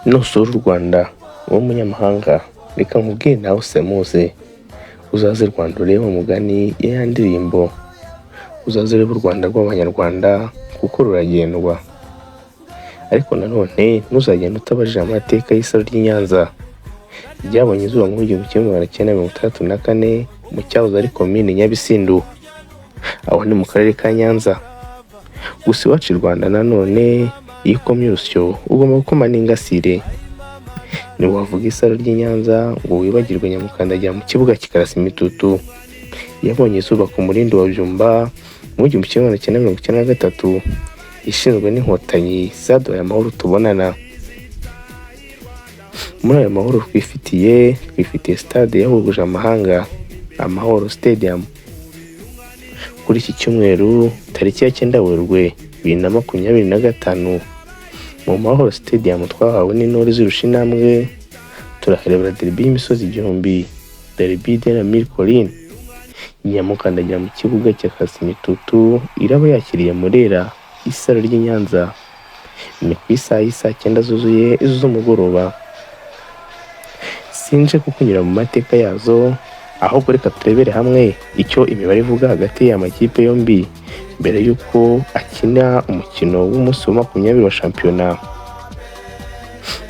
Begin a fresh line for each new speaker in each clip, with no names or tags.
nusura u Rwanda wowe munyamahanga, reka nkubwire nawe usemuze, uzaze Rwanda urebe umugani ya ndirimbo, uzaze urebe u Rwanda rw'abanyarwanda kuko ruragendwa, ariko nanone ntuzagenda utabajije amateka y'isaro ry'i Nyanza ryabonye izuba mu 1964 mu cyahoze ari komine Nyabisindu, aho ni mu karere ka Nyanza. Gusa iwacu i Rwanda nanone iyo ukomye urusyo ugomba gukoma n'ingasire. Ntiwavuga isaro ry'i Nyanza ngo wibagirwe Nyamukandagira mu kibuga kikarasa imitutu yabonye izuba ku murindi wa Byumba mu 1993, ishinzwe n'inkotanyi zaduhaye amahoro tubonana. Muri ayo mahoro twifitiye stade yahuje amahanga, Amahoro Stadium. Kuri iki cyumweru tariki ya 9 Werurwe 2025 mu Mahoro Stadium twahawe n'intore zirusha intambwe, turaharebera derby y'imisozi igihumbi, derby de la mille collines. Nyamukandagira mu kibuga cy'akasi imitutu iraba yakiriye Murera, isaro ry'i Nyanza. Ni ku isaha y'isa 9 zuzuye z'umugoroba. Sinje kukunyura mu mateka yazo, ahubwo reka turebere hamwe icyo imibare ivuga hagati y'amakipe yombi mbere y'uko akina umukino w'umunsi wa 20 wa shampiyona.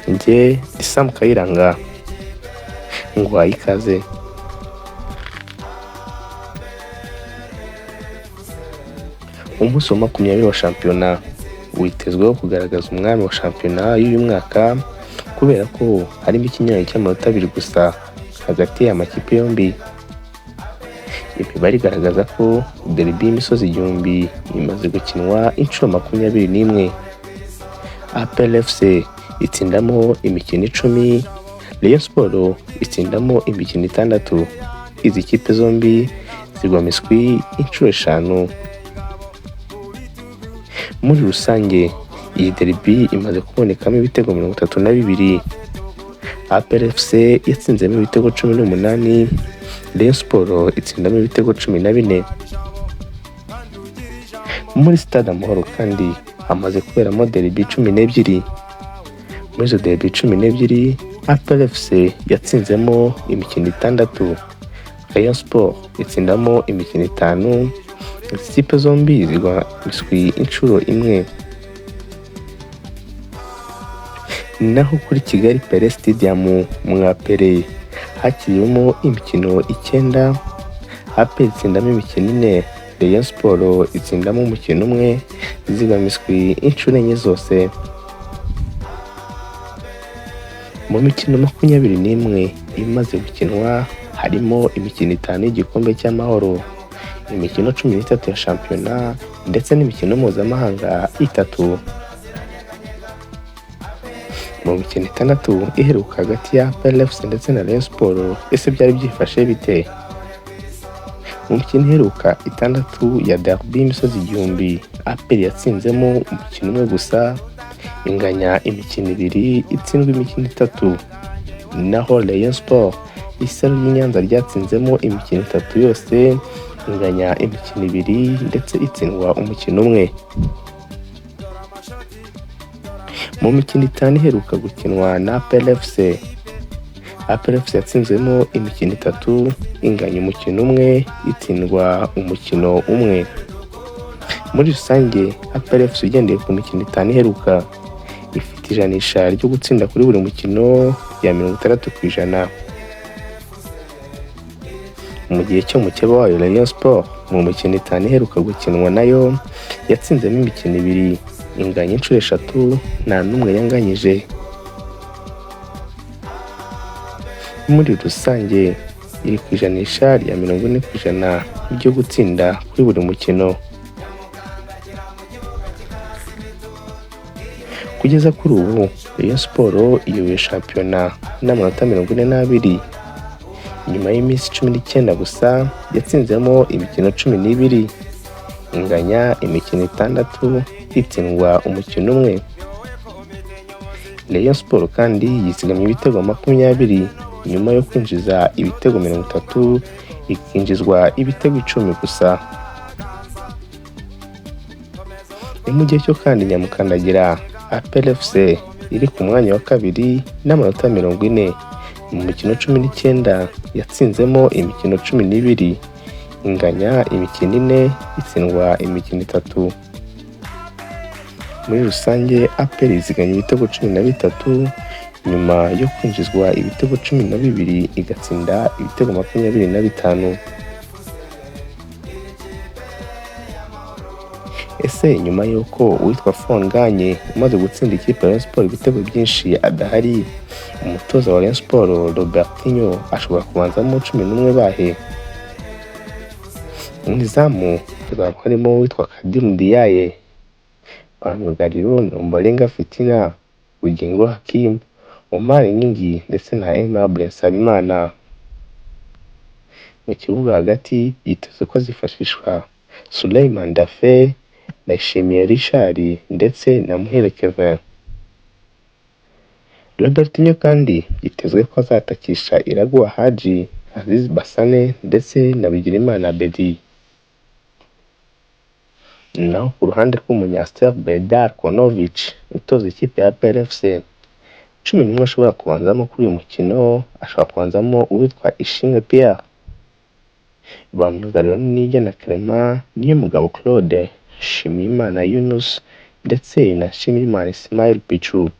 Njye Sam Kayiranga ngwaye ikaze. Umunsi wa 20 wa shampiyona witezweho kugaragaza umwami wa shampiyona y'uyu mwaka, kubera ko harimo ikinyuranyo cy'amanota 2 gusa hagati y'amakipe yombi. Imibare igaragaza ko derby y'imisozi igihumbi imaze gukinwa inshuro 21. APR FC itsindamo imikino 10, Rayon Sport itsindamo imikino 6. Izi kipe zombi zigwa miswi inshuro 5. Muri rusange iyi derby imaze kubonekamo ibitego 32. APR FC yatsinzemo ibitego 18, Rayon Sport itsindamo ibitego 14. Muri stade Amahoro kandi hamaze kuberamo derby 12. Muri izo derby 12 APR FC yatsinzemo imikino 6, Rayon Sport itsindamo imikino 5. Izi kipe zombi zigwa miswi inshuro 1. Naho kuri Kigali Pele Stadium mu Apere hakirimo imikino 9, APR itsindamo imikino 4, Rayon Sport itsindamo umukino 1, zigwa miswi inshuro 4 zose. Mu mikino 21 imaze gukinwa harimo imikino 5 y'igikombe cy'amahoro, imikino 13 ya shampiyona ndetse n'imikino mpuzamahanga 3. Mu mikino 6 iheruka hagati ya APR FC ndetse na Rayon Sport, ese byari byifashe bite? Mu mikino iheruka 6 ya derby y'imisozi igihumbi, APR yatsinzemo umukino 1 gusa, inganya imikino 2, itsindwa imikino 3. Naho Rayon Sport isaro ry'i Nyanza ryatsinzemo imikino 3 yose, inganya imikino 2 ndetse itsindwa umukino 1. Mu mikino 5 iheruka gukinwa na APR FC, APR FC yatsinzemo imikino 3, inganya umukino 1, itsindwa umukino 1. Muri rusange APR FC ugendeye ku mikino 5 iheruka ifite ijanisha ryo gutsinda kuri buri mukino ya 60%. Mu gihe cyo mukeba wayo Rayon Sport mu mikino 5 iheruka gukinwa nayo yatsinzemo imikino 2, inganya inshuro 3, nta n'umwe yanganyije. Muri rusange iri ku ijanisha rya 40% ryo gutsinda kuri buri mukino. Kugeza kuri ubu Rayon Sport iyoboye shampiyona n'amanota 42. Nyuma y'iminsi 19 gusa yatsinzemo imikino 12, inganya imikino 6, itsindwa umukino 1. Rayon Sport kandi yisigamye ibitego 20 nyuma yo kwinjiza ibitego 30, ikinjizwa ibitego 10 gusa. Mu gihe cyo kandi Nyamukandagira APR FC iri ku mwanya wa kabiri n'amanota 40. Mu mikino 19 yatsinzemo imikino 12, inganya imikino 4, itsindwa imikino 3. Muri rusange APR iziganya ibitego 13 nyuma yo kwinjizwa ibitego 12 igatsinda ibitego 25. Ese nyuma y'uko uwitwa Fonganye umaze gutsinda ikipe ya Rayon Sports ibitego byinshi adahari, umutoza wa Rayon Sports Robertinho ashobora kubanzamo 11 bahe? Mu izamu hazaba harimo uwitwa Kadim Diaye, myugariro ni Ombolenga Fitina, Bugingo Hakim, Omar Nyingi ndetse na Imibare Nsabimana. Mu kibuga hagati yitezwe ko zifashishwa Suleiman Dafe, Ndayishimiye Richard ndetse na Muhire Kevin. Robertinho kandi yitezwe ko azatakisha Iraguha Haji, Aziz Basane ndetse na Bigirimana Bedi. Naho ku ruhande rw'umunya Bedar Konovic utoza ikipe ya PRFC, 11 ashobora kubanzamo kuri uyu mukino, ashobora kubanzamo uwitwa Ishimwe Pierre, bamyugariro Niyigena Clement, Niyomugabo Claude, Shimimana Yunus ndetse na Shimimana Ismail Pichu.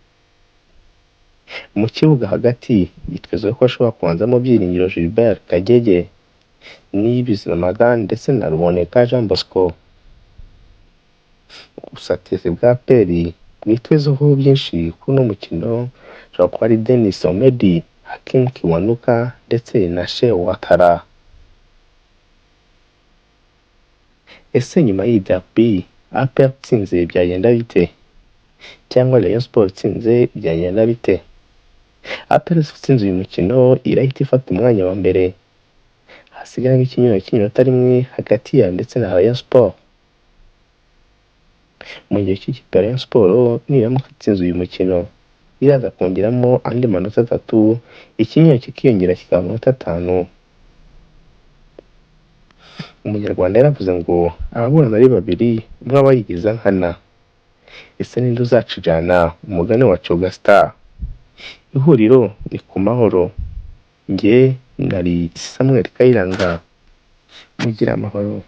Mu kibuga hagati yitezwe ko ashobora kubanzamo Byiringiro Gilbert Kagege, Niyibizi Ramadan ndetse na Ruboneka Jean Bosco. Ubusatirizi bwa APR bwitezweho byinshi kuri uno mukino, ashobora kuba ari Denis Omedi, Hakim Kiwanuka ndetse na Shehu Watara. Ese nyuma y'iyi derby APR itsinze byagenda bite? Cyangwa Rayon Sports itsinze byagenda bite? APR itsinze uyu mukino irahita ifata umwanya wa mbere, hasigaye ikinota rimwe hagati ya ndetse na Rayon Sports. Mu gihe cy'ikipe ya Rayon Sports niramuka itsinze uyu mukino iraza kongeramo andi manota 3, ikinyuranyo kikiyongera kikaba amanota 5. Umunyarwanda yaravuze ngo ababurana ari babiri, umwe aba yigiza nkana. Ese ninde uzacijana? Umugani wa Coga Star. Ihuriro ni ku mahoro. Nge nari Samuel Kayiranga. Mugira amahoro.